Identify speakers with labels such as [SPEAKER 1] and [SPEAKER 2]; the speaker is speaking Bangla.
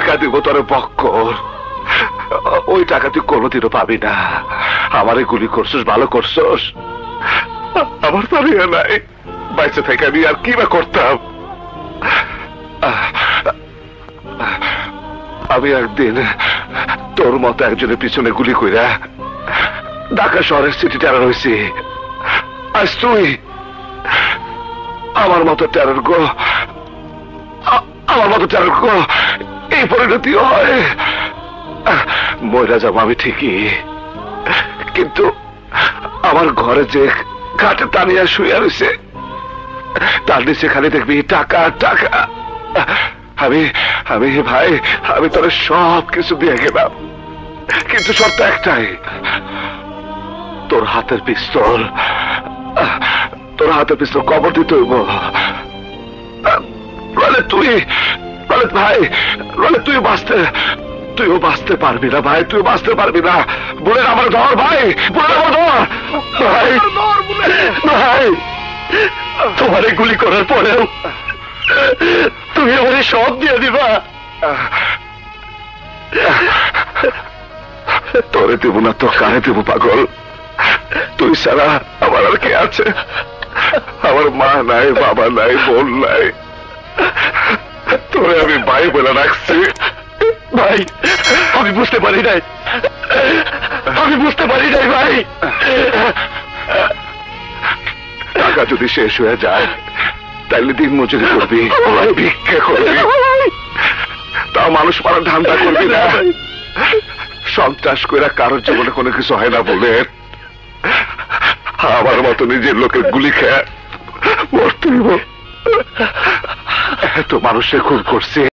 [SPEAKER 1] টাকা দিব তোর বক্কর, ওই টাকা তুই কোনোদিনও পাবি না। আমারে গুলি করছস, ভালো করছস, আমার তো ইয়ে নাই, বাইসে থেকে আমি আর কি বা করতাম। আমি একদিন তোর মতো একজনের পিছনে গুলি কইরা ঢাকা শহরের সিটি টেরর হয়েছি। আজ তুই আমার মতো টেরর গো, আমার মতো টেরর গো এই পরিণতি হয়। ময়রা যাবো আমি ঠিকই, কিন্তু আমার ঘরে যে খাটে টানিয়া শুয়ে রয়েছে তার নিচে খালি দেখবি টাকা টাকা। আমি আমি ভাই, আমি তোর সব কিছু দিয়ে গেলাম, কিন্তু শর্ত একটাই, তোর হাতের পিস্তল, তোর হাতের পিস্তল কবর দিতে হইব। তুই ভাই, তুইও বাঁচতে পারবি না ভাই, তুই বাঁচতে পারবি না। বলে আমার ধর ভাই, বলে আমার ধর ভাই, ভাই তোমারে গুলি করার পরেও তুমি আমারে সব দিয়ে দিবা। তোরে দেব না তো কারে দেব পাগল? তুই ছাড়া আমার আর কে আছে? আমার মা নাই, বাবা নাই, বোন নাই, তোরে আমি ভাই বলে রাখছি। ভাই আমি বুঝতে পারি নাই, আমি বুঝতে পারি নাই ভাই। টাকা যদি শেষ হয়ে যায় তাইলে দিন মজুরি করবি, ভিক্ষা করবি, তাও মানুষ মারার ধান্দা করবি না। সন্ত্রাস করে কারোর জীবনে কোনো কিছু হয় না বলে আমার মতো নিজের লোকের গুলি খেয়ে মরতে এত মানুষের খুন করছে।